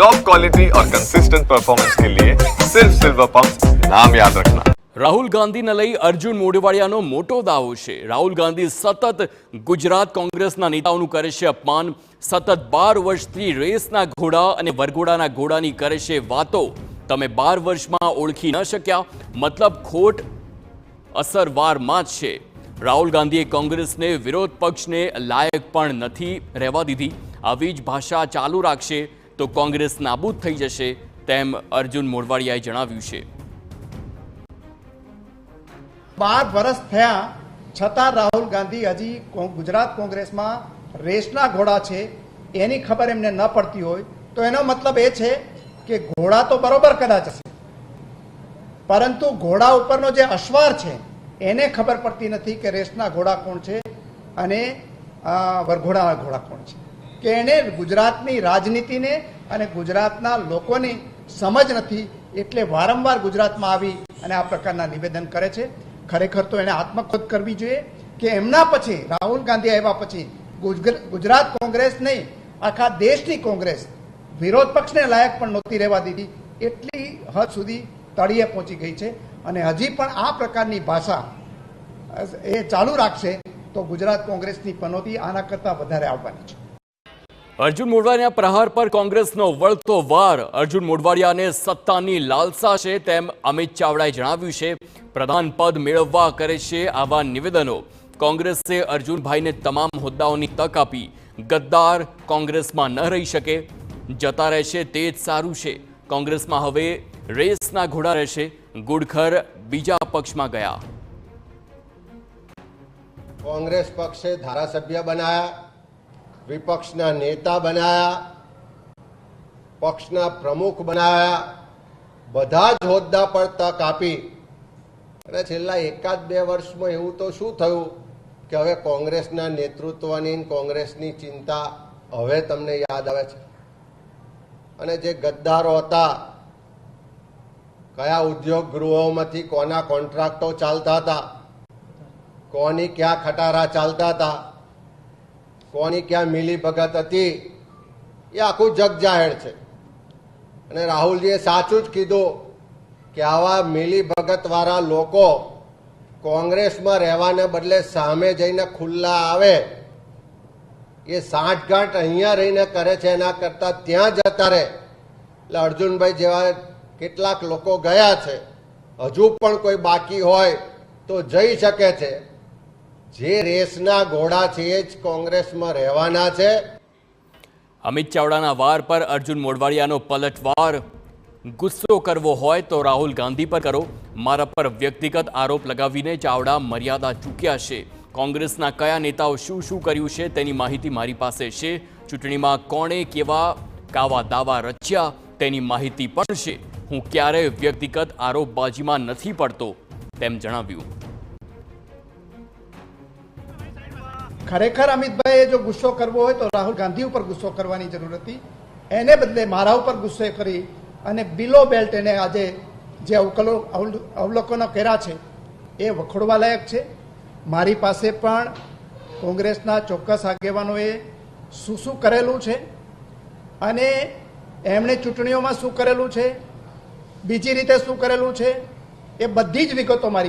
Top quality और consistent performance के लिए सिर्फ सिल्वर पंप नाम याद रखना। રાહુલ ગાંધીને લઈ અર્જુન મોઢવાડિયાનો મોટો દાવો છે। રાહુલ ગાંધી સતત ગુજરાત કોંગ્રેસના નેતાઓનું કરે છે અપમાન। સતત 12 વર્ષથી રેસના ઘોડા અને વરઘોડાના ઘોડાની કરે છે વાતો। તમે 12 વર્ષમાં ઓળખી ન શક્યા, મતલબ ખોટ અસરવારમાં જ છે। રાહુલ ગાંધીએ કોંગ્રેસને વિરોધ પક્ષને લાયક પણ નથી રહેવા દીધી। આવી જ ભાષા ચાલુ રાખશે તો કોંગ્રેસ નાબૂદ થઈ જશે, તેમ અર્જુન મોઢવાડિયાએ જણાવ્યું છે। 12 વર્ષ થયા છતાં રાહુલ ગાંધી હજી ગુજરાત કોંગ્રેસમાં રેસના ઘોડા છે એની ખબર એમને ન પડતી હોય તો એનો મતલબ એ છે કે ઘોડા તો બરોબર કદાચ હશે, પરંતુ ઘોડા ઉપરનો જે અશ્વાર છે એને ખબર પડતી નથી કે રેસના ઘોડા કોણ છે અને વરઘોડાના ઘોડા કોણ છે, કે એને ગુજરાતની રાજનીતિને અને ગુજરાતના લોકોની સમજ નથી, એટલે વારંવાર ગુજરાતમાં આવી અને આ પ્રકારના નિવેદન કરે છે। ખરેખર તો એને આત્મખોદ કરવી જોઈએ કે એમના પછી રાહુલ ગાંધી આવ્યા પછી ગુજરાત કોંગ્રેસ નહીં, આખા દેશની કોંગ્રેસ વિરોધ પક્ષને લાયક પણ નહોતી રહેવા દીધી, એટલી હદ સુધી તળિયે પહોંચી ગઈ છે। અને હજી પણ આ પ્રકારની ભાષા એ ચાલુ રાખશે તો ગુજરાત કોંગ્રેસની પનોતી આના કરતાં વધારે આવવાની છે। અર્જુન મોઢવાડિયા પ્રહાર પર કોંગ્રેસનો વળતો વાર। અર્જુન મોઢવાડિયાને સત્તાની લાલસા છે તેમ અમિત ચાવડાએ જણાવ્યું છે। પ્રધાન પદ મેળવવા કરે છે આવા નિવેદનો। કોંગ્રેસે અર્જુનભાઈને તમામ હોદ્દાઓની તક આપી। ગદ્દાર કોંગ્રેસમાં ન રહી શકે, જતા રહેશે તે જ સારું છે। કોંગ્રેસમાં હવે રેસના ઘોડા રહેશે। ગુડખર બીજા પક્ષમાં ગયા। કોંગ્રેસ પક્ષે ધારાસભ્ય બનાયા, વિપક્ષના નેતા બનાયા, પક્ષના પ્રમુખ બનાયા, બધા જ હોદ્દા પર તક આપી। અને છેલ્લા 1-2 વર્ષમાં એવું તો શું થયું કે હવે કોંગ્રેસના નેતૃત્વની કોંગ્રેસની ચિંતા હવે તમને યાદ આવે છે? અને જે ગદ્દારો હતા, કયા ઉદ્યોગ ગૃહોમાંથી કોના કોન્ટ્રાક્ટો ચાલતા હતા, કોની ક્યાં ખટારા ચાલતા હતા, કોની ક્યાં મિલીભગત હતી, એ આખું જગ જાહેર છે। અને રાહુલજીએ સાચું જ કીધું કે આવા મિલીભગત વાળા લોકો કોંગ્રેસમાં રહેવાને બદલે સામે જઈને ખુલ્લા આવે, એ સાંઠગાંઠ અહીંયા રહીને કરે છે એના કરતાં ત્યાં જતા રહે। એટલે અર્જુનભાઈ જેવા કેટલાક લોકો ગયા છે, હજુ પણ કોઈ બાકી હોય તો જઈ શકે છે। જે રેસના ઘોડા છે એ જ કોંગ્રેસમાં રહેવાના છે। અમિત ચાવડાના વાર પર અર્જુન મોઢવાડિયાનો પલટવાર। ગુસ્સો કરવો હોય તો રાહુલ ગાંધી પર કરો, મારા પર વ્યક્તિગત આરોપ લગાવીને ચાવડા મર્યાદા ચૂક્યા છે। કોંગ્રેસના કયા નેતાઓ શું શું કર્યું છે તેની માહિતી મારી પાસે છે। ચૂંટણીમાં કોણે કેવા કાવા દાવા રચ્યા તેની માહિતી પણ છે। હું ક્યારેય વ્યક્તિગત આરોપબાજીમાં નથી પડતો, તેમ જણાવ્યું। ખરેખર અમિતભાઈએ જો ગુસ્સો કરવો હોય તો રાહુલ ગાંધી ઉપર ગુસ્સો કરવાની જરૂર હતી, એને બદલે મારા ઉપર ગુસ્સો કરી અને બિલો બેલ્ટ એને આજે જે અવલોકનો કર્યા છે એ વખોડવા લાયક છે। મારી પાસે પણ કોંગ્રેસના ચોક્કસ આગેવાનોએ શું શું કરેલું છે અને એમણે ચૂંટણીઓમાં શું કરેલું છે, બીજી રીતે શું કરેલું છે, એ બધી જ વિગતો મારી